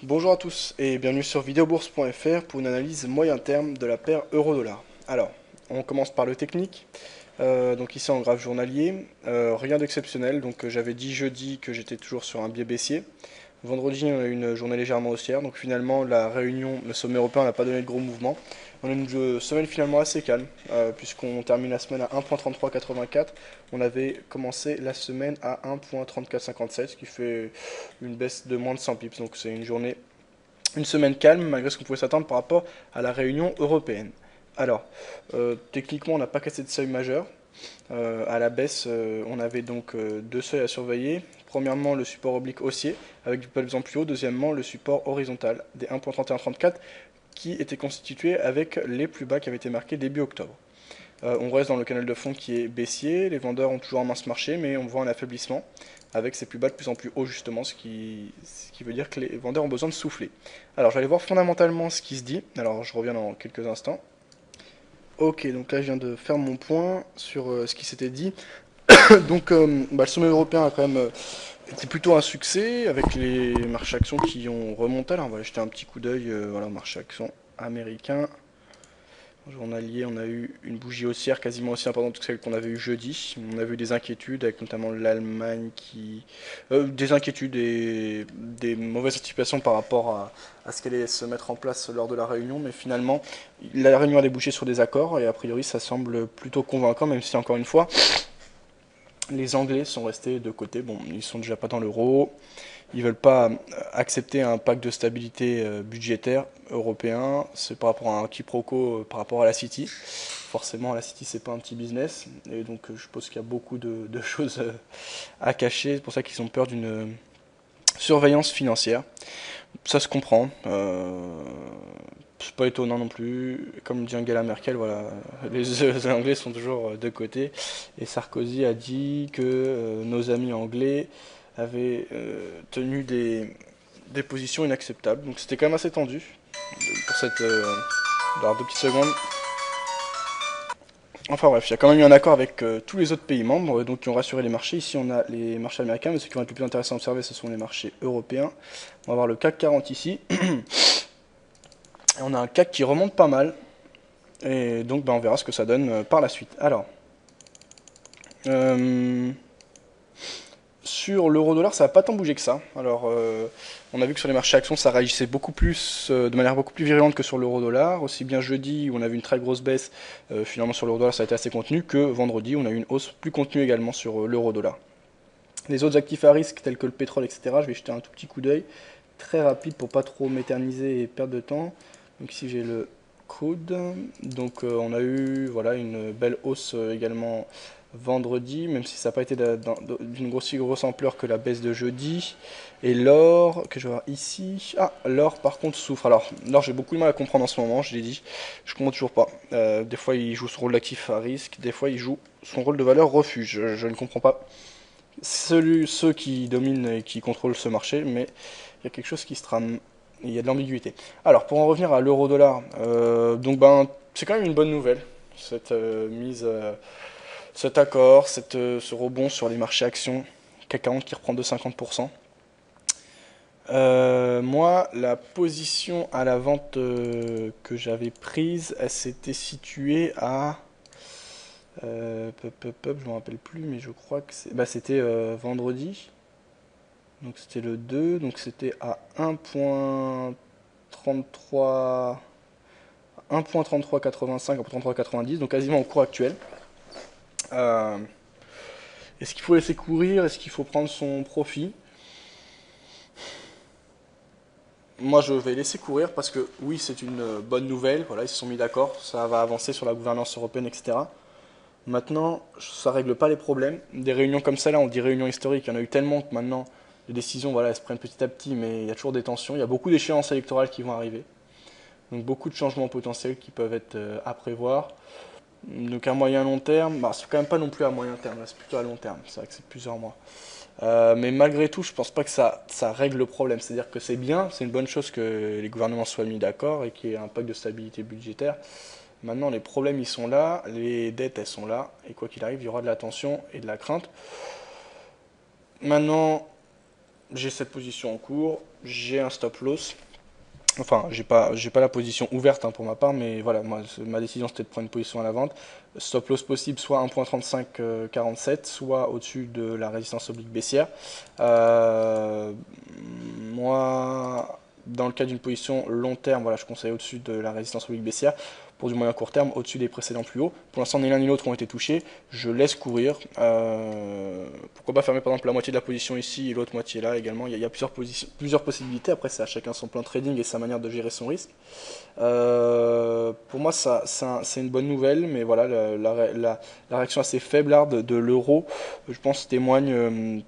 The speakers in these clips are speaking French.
Bonjour à tous et bienvenue sur videobourse.fr pour une analyse moyen terme de la paire euro-dollar. Alors, on commence par le technique. Donc ici en graphe journalier, rien d'exceptionnel. Donc j'avais dit jeudi que j'étais toujours sur un biais baissier. Vendredi, on a eu une journée légèrement haussière. Donc finalement, la réunion, le sommet européen n'a pas donné de gros mouvements. On a une semaine finalement assez calme, puisqu'on termine la semaine à 1.3384. On avait commencé la semaine à 1.3457, ce qui fait une baisse de moins de 100 pips. Donc c'est une semaine calme, malgré ce qu'on pouvait s'attendre par rapport à la réunion européenne. Alors, techniquement, on n'a pas cassé de seuil majeur. À la baisse, on avait donc deux seuils à surveiller. Premièrement, le support oblique haussier avec du plus en plus haut. Deuxièmement, le support horizontal des 1.3134 qui était constitué avec les plus bas qui avaient été marqués début octobre. On reste dans le canal de fond qui est baissier. Les vendeurs ont toujours un mince marché, mais on voit un affaiblissement avec ces plus bas de plus en plus haut, justement, ce qui veut dire que les vendeurs ont besoin de souffler. Alors, je vais aller voir fondamentalement ce qui se dit. Alors, je reviens dans quelques instants. Ok, donc là, je viens de faire mon point sur ce qui s'était dit. Donc, le sommet européen a quand même été plutôt un succès avec les marchés actions qui ont remonté. Alors, on va jeter un petit coup d'œil voilà, au marché actions américain. Journalier, on a eu une bougie haussière quasiment aussi importante que celle qu'on avait eu jeudi. On a vu des inquiétudes avec notamment l'Allemagne qui... des inquiétudes et des mauvaises anticipations par rapport à ce qu'elle allait se mettre en place lors de la réunion. Mais finalement, la réunion a débouché sur des accords et a priori ça semble plutôt convaincant, même si encore une fois, les Anglais sont restés de côté. Bon, ils sont déjà pas dans l'euro. Ils veulent pas accepter un pacte de stabilité budgétaire européen. C'est par rapport à un quiproquo par rapport à la City. Forcément, la City, c'est pas un petit business. Et donc, je pense qu'il y a beaucoup de choses à cacher. C'est pour ça qu'ils ont peur d'une surveillance financière. Ça se comprend. C'est pas étonnant non plus. Comme dit Angela Merkel, voilà, les Anglais sont toujours de côté. Et Sarkozy a dit que nos amis anglais avaient tenu des positions inacceptables. Donc c'était quand même assez tendu pour cette. Alors 2 petites secondes. Enfin bref, il y a quand même eu un accord avec tous les autres pays membres, donc qui ont rassuré les marchés. Ici on a les marchés américains, mais ceux qui vont être le plus intéressants à observer, ce sont les marchés européens. On va voir le CAC 40 ici. Et on a un CAC qui remonte pas mal. Et donc on verra ce que ça donne par la suite. Alors, euh, sur l'euro-dollar, ça n'a pas tant bougé que ça. Alors, on a vu que sur les marchés actions, ça réagissait beaucoup plus, de manière beaucoup plus virulente que sur l'euro-dollar. Aussi bien jeudi, où on a vu une très grosse baisse, finalement sur l'euro-dollar, ça a été assez contenu, que vendredi, on a eu une hausse plus contenue également sur l'euro-dollar. Les autres actifs à risque, tels que le pétrole, etc., je vais jeter un tout petit coup d'œil, très rapide pour pas trop m'éterniser et perdre de temps. Donc ici, j'ai le crude. Donc, on a eu voilà, une belle hausse également vendredi, même si ça n'a pas été d'une aussi grosse ampleur que la baisse de jeudi. Et l'or, que je vais voir ici. Ah, l'or par contre souffre. Alors, l'or, j'ai beaucoup de mal à comprendre en ce moment, je l'ai dit. Je comprends toujours pas. Des fois, il joue son rôle d'actif à risque, des fois, il joue son rôle de valeur refuge. Je ne comprends pas ceux qui dominent et qui contrôlent ce marché, mais il y a quelque chose qui se trame. Il y a de l'ambiguïté. Alors, pour en revenir à l'euro-dollar, c'est quand même une bonne nouvelle, cette cet accord, ce rebond sur les marchés actions, CAC 40 qui reprend de 50%. Moi, la position à la vente que j'avais prise, elle s'était située à... je me rappelle plus, mais je crois que c'était vendredi. Donc c'était le 2, donc c'était à 1.33 1.3385, 1.3390, donc quasiment au cours actuel. Euh, Est-ce qu'il faut laisser courir? Est-ce qu'il faut prendre son profit? Moi je vais laisser courir parce que oui c'est une bonne nouvelle, voilà, ils se sont mis d'accord, ça va avancer sur la gouvernance européenne, etc. Maintenant, ça règle pas les problèmes. Des réunions comme ça, là, on dit réunions historiques. Il y en a eu tellement que maintenant, les décisions, voilà, elles se prennent petit à petit, mais il y a toujours des tensions. Il y a beaucoup d'échéances électorales qui vont arriver. Donc beaucoup de changements potentiels qui peuvent être à prévoir. Donc à moyen long terme, c'est quand même pas non plus à moyen terme, là, c'est plutôt à long terme. C'est vrai que c'est plusieurs mois. Mais malgré tout, je pense pas que ça règle le problème. C'est-à-dire que c'est bien, c'est une bonne chose que les gouvernements soient mis d'accord et qu'il y ait un pacte de stabilité budgétaire. Maintenant, les problèmes, ils sont là, les dettes, elles sont là, et quoi qu'il arrive, il y aura de la tension et de la crainte. Maintenant, j'ai cette position en cours. j'ai un stop loss. Enfin, j'ai pas la position ouverte hein, pour ma part, mais voilà, moi, ma décision c'était de prendre une position à la vente. Stop loss possible, soit 1.3547, soit au-dessus de la résistance oblique baissière. Euh, Moi, dans le cas d'une position long terme, voilà, je conseille au-dessus de la résistance oblique baissière. Pour du moyen court terme, au-dessus des précédents plus hauts. Pour l'instant, ni l'un ni l'autre ont été touchés. Je laisse courir. Pourquoi pas fermer par exemple la moitié de la position ici et l'autre moitié là également. Il y a plusieurs possibilités. Après, c'est à chacun son plan trading et sa manière de gérer son risque. Pour moi, c'est une bonne nouvelle, mais voilà, la réaction assez faiblarde de l'euro, je pense, témoigne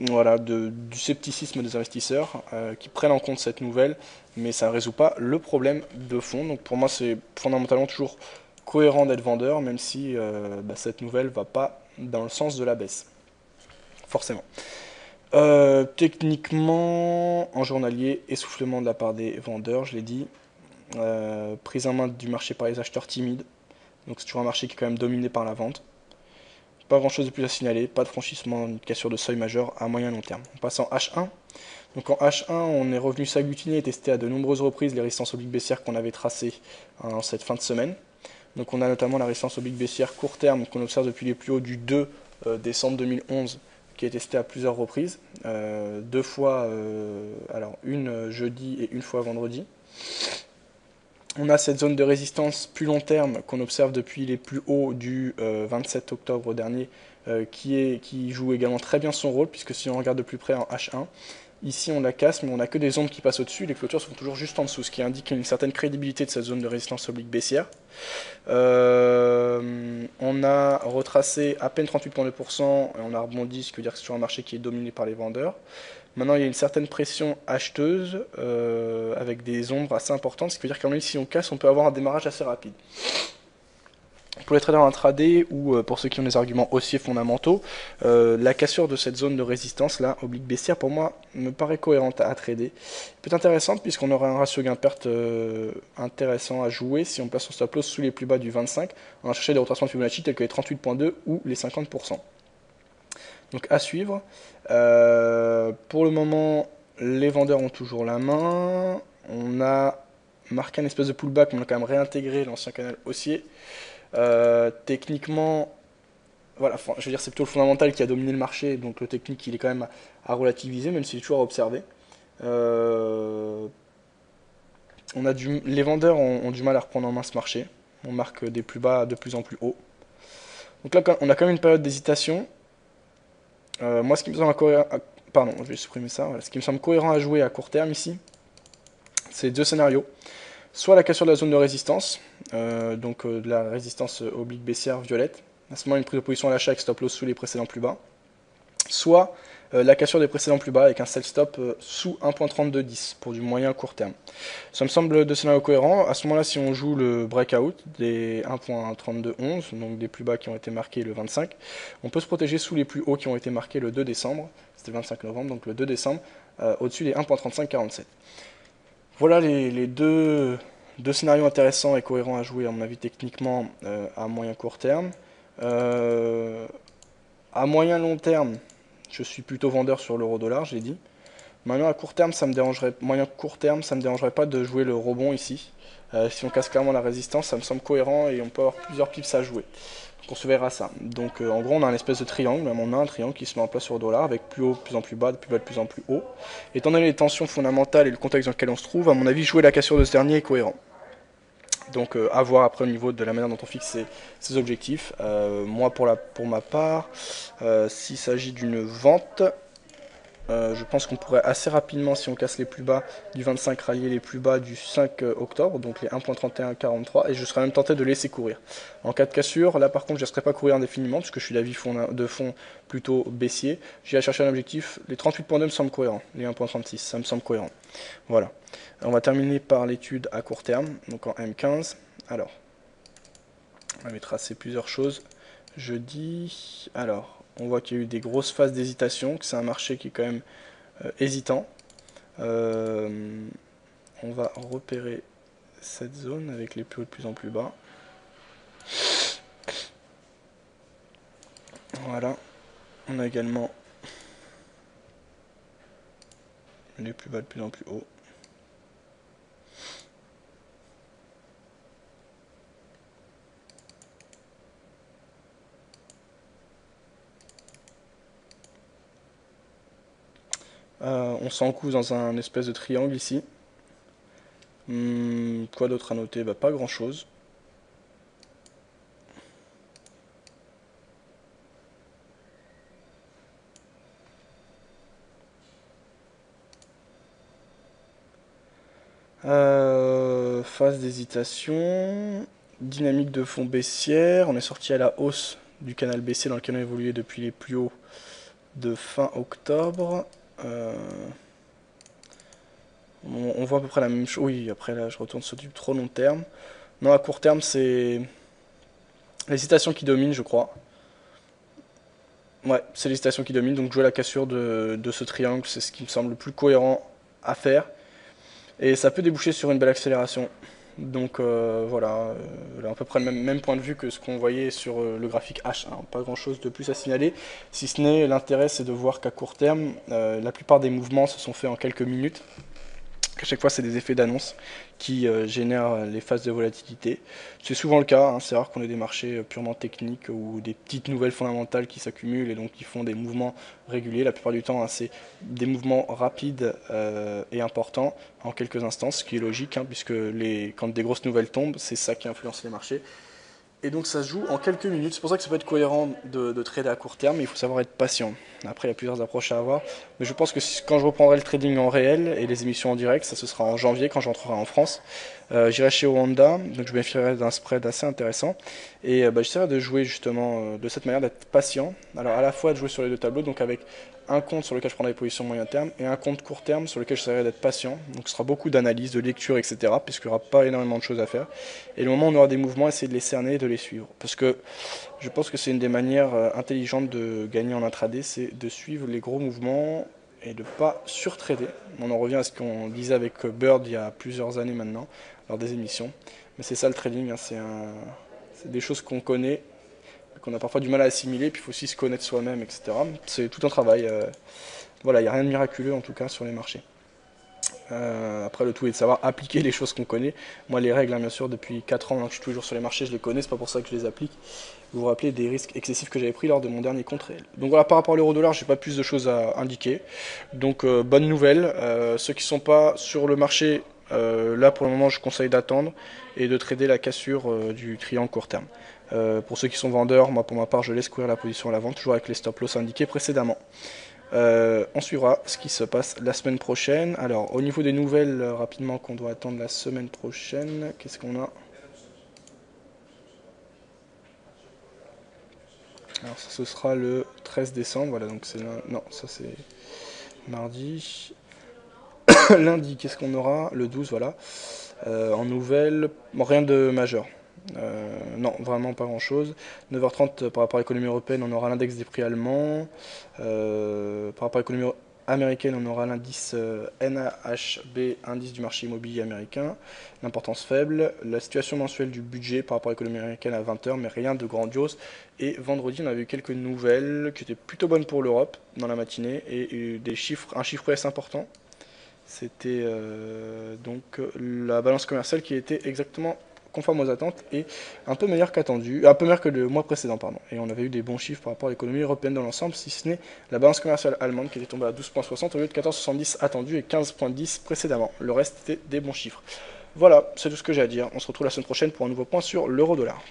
voilà, du scepticisme des investisseurs qui prennent en compte cette nouvelle, mais ça ne résout pas le problème de fond. Donc pour moi, c'est fondamentalement toujours cohérent d'être vendeur, même si cette nouvelle va pas dans le sens de la baisse, forcément. Techniquement, en journalier, essoufflement de la part des vendeurs, je l'ai dit. Prise en main du marché par les acheteurs timides. Donc c'est toujours un marché qui est quand même dominé par la vente. Pas grand chose de plus à signaler, pas de franchissement, une cassure de seuil majeur à moyen long terme. On passe en H1. Donc en H1, on est revenu s'agglutiner et tester à de nombreuses reprises les résistances obliques baissières qu'on avait tracées en cette fin de semaine. Donc on a notamment la résistance oblique baissière court terme qu'on observe depuis les plus hauts du 2 décembre 2011 qui est testée à plusieurs reprises. Deux fois, alors une jeudi et une fois vendredi. On a cette zone de résistance plus long terme qu'on observe depuis les plus hauts du 27 octobre dernier qui joue également très bien son rôle puisque si on regarde de plus près en H1, ici on la casse mais on n'a que des ombres qui passent au-dessus, les clôtures sont toujours juste en dessous, ce qui indique une certaine crédibilité de cette zone de résistance oblique baissière. On a retracé à peine 38,2% et on a rebondi, ce qui veut dire que c'est toujours un marché qui est dominé par les vendeurs. Maintenant, il y a une certaine pression acheteuse avec des ombres assez importantes, ce qui veut dire qu'en même si on casse, on peut avoir un démarrage assez rapide. Pour les traders intraday ou pour ceux qui ont des arguments haussiers fondamentaux, la cassure de cette zone de résistance là, oblique baissière, pour moi, me paraît cohérente à trader. Peut être intéressante puisqu'on aurait un ratio gain-perte intéressant à jouer si on place son stop loss sous les plus bas du 25, on va chercher des retracements de Fibonacci tels que les 38,2 ou les 50%. Donc à suivre. Pour le moment, les vendeurs ont toujours la main. On a marqué un espèce de pullback, mais on a quand même réintégré l'ancien canal haussier. Techniquement, voilà, je veux dire, c'est plutôt le fondamental qui a dominé le marché, donc le technique il est quand même à relativiser, même s'il est toujours à observer. Les vendeurs ont du mal à reprendre en main ce marché. On marque des plus bas de plus en plus haut. Donc là, on a quand même une période d'hésitation. Moi, ce qui me semble cohérent, pardon, je vais supprimer ça. Voilà. Ce qui me semble cohérent à jouer à court terme ici, c'est deux scénarios. Soit la cassure de la zone de résistance, de la résistance oblique baissière violette, à ce moment une prise de position à l'achat avec stop loss sous les précédents plus bas, soit la cassure des précédents plus bas avec un sell stop sous 1.3210 pour du moyen court terme. Ça me semble deux scénarios cohérents. À ce moment-là, si on joue le breakout des 1.3211, donc des plus bas qui ont été marqués le 25, on peut se protéger sous les plus hauts qui ont été marqués le 2 décembre. C'était le 25 novembre, donc le 2 décembre, au-dessus des 1.3547. Voilà les deux scénarios intéressants et cohérents à jouer, à mon avis, techniquement à moyen court terme. À moyen long terme, je suis plutôt vendeur sur l'euro-dollar, je l'ai dit. Maintenant, à court terme, moyen court terme, ça me dérangerait pas de jouer le rebond ici. Si on casse clairement la résistance, ça me semble cohérent et on peut avoir plusieurs pips à jouer. Donc on se verra ça. Donc en gros, on a un espèce de triangle, même on a un triangle qui se met en place sur le dollar avec plus haut, de plus en plus bas, de plus bas, de plus en plus haut. Étant donné les tensions fondamentales et le contexte dans lequel on se trouve, à mon avis, jouer la cassure de ce dernier est cohérent. Donc à voir après au niveau de la manière dont on fixe ses objectifs. Moi, pour ma part, s'il s'agit d'une vente, je pense qu'on pourrait assez rapidement, si on casse les plus bas du 25, rallier les plus bas du 5 octobre, donc les 1.3143, et je serais même tenté de laisser courir. En cas de cassure, là par contre, je ne laisserai pas courir indéfiniment, puisque je suis d'avis de fond plutôt baissier. J'irai chercher un objectif. Les 38.2 me semblent cohérents, les 1.36, ça me semble cohérent. Voilà. On va terminer par l'étude à court terme, donc en M15. Alors, on va tracer plusieurs choses. Jeudi, alors, on voit qu'il y a eu des grosses phases d'hésitation, que c'est un marché qui est quand même hésitant. On va repérer cette zone avec les plus hauts de plus en plus bas. Voilà. On a également les plus bas de plus en plus haut. On s'encouse dans un espèce de triangle ici. Quoi d'autre à noter? Bah, pas grand chose. Phase d'hésitation, dynamique de fond baissière, on est sorti à la hausse du canal baissier dans lequel on a évolué depuis les plus hauts de fin octobre. On voit à peu près la même chose. Oui, après là je retourne sur du trop long terme. Non, à court terme c'est l'hésitation qui domine, je crois. Ouais, c'est l'hésitation qui domine, donc jouer la cassure de ce triangle, c'est ce qui me semble le plus cohérent à faire. Et ça peut déboucher sur une belle accélération. Donc voilà, à peu près le même point de vue que ce qu'on voyait sur le graphique H. Hein. Pas grand chose de plus à signaler, si ce n'est l'intérêt c'est de voir qu'à court terme, la plupart des mouvements se sont faits en quelques minutes. À chaque fois c'est des effets d'annonce qui génèrent les phases de volatilité. C'est souvent le cas, hein, c'est rare qu'on ait des marchés purement techniques ou des petites nouvelles fondamentales qui s'accumulent et donc qui font des mouvements réguliers. La plupart du temps, hein, c'est des mouvements rapides et importants en quelques instants, ce qui est logique, hein, puisque quand des grosses nouvelles tombent, c'est ça qui influence les marchés. Et donc ça se joue en quelques minutes, c'est pour ça que ça peut être cohérent de trader à court terme, mais il faut savoir être patient. Après il y a plusieurs approches à avoir, mais je pense que quand je reprendrai le trading en réel et les émissions en direct, ça ce sera en janvier quand j'entrerai en France. J'irai chez Oanda, donc je bénéficierai d'un spread assez intéressant, et j'essaierai de jouer justement de cette manière, d'être patient, alors à la fois de jouer sur les deux tableaux, donc avec un compte sur lequel je prendrai des positions moyen terme et un compte court terme sur lequel j'essaierai d'être patient. Donc ce sera beaucoup d'analyse, de lecture, etc. puisqu'il n'y aura pas énormément de choses à faire. Et le moment où on aura des mouvements, essayer de les cerner et de les suivre. Parce que je pense que c'est une des manières intelligentes de gagner en intraday, c'est de suivre les gros mouvements et de ne pas surtrader. On en revient à ce qu'on disait avec Bird il y a plusieurs années maintenant, lors des émissions. Mais c'est ça le trading, hein, c'est des choses qu'on connaît, qu'on a parfois du mal à assimiler, puis il faut aussi se connaître soi-même, etc. C'est tout un travail. Voilà, il n'y a rien de miraculeux en tout cas sur les marchés. Après, le tout est de savoir appliquer les choses qu'on connaît. Moi, les règles, hein, bien sûr, depuis 4 ans que je suis toujours sur les marchés, je les connais, c'est pas pour ça que je les applique. Vous vous rappelez des risques excessifs que j'avais pris lors de mon dernier compte réel. Donc voilà, par rapport à l'euro-dollar, j'ai pas plus de choses à indiquer. Donc bonne nouvelle. Ceux qui sont pas sur le marché, là pour le moment, je conseille d'attendre et de trader la cassure du triangle court terme. Pour ceux qui sont vendeurs, moi pour ma part, je laisse courir la position à la vente, toujours avec les stop loss indiqués précédemment. On suivra ce qui se passe la semaine prochaine. Alors, au niveau des nouvelles, rapidement, qu'on doit attendre la semaine prochaine, qu'est-ce qu'on a? Alors, ça, ce sera le 13 décembre. Voilà, donc c'est non, ça c'est mardi. Lundi, qu'est-ce qu'on aura? Le 12, voilà. En nouvelles, bon, rien de majeur. Non, vraiment pas grand chose. 9h30 par rapport à l'économie européenne, on aura l'index des prix allemands. Par rapport à l'économie américaine, on aura l'indice NAHB, indice du marché immobilier américain, l'importance faible. La situation mensuelle du budget par rapport à l'économie américaine à 20h, mais rien de grandiose. Et vendredi, on avait eu quelques nouvelles qui étaient plutôt bonnes pour l'Europe dans la matinée et un chiffre S important. C'était donc la balance commerciale qui était exactement conforme aux attentes et un peu meilleur qu'attendu, un peu meilleur que le mois précédent, pardon. Et on avait eu des bons chiffres par rapport à l'économie européenne dans l'ensemble, si ce n'est la balance commerciale allemande qui était tombée à 12,60 au lieu de 14,70 attendu et 15,10 précédemment. Le reste était des bons chiffres. Voilà, c'est tout ce que j'ai à dire. On se retrouve la semaine prochaine pour un nouveau point sur l'euro-dollar.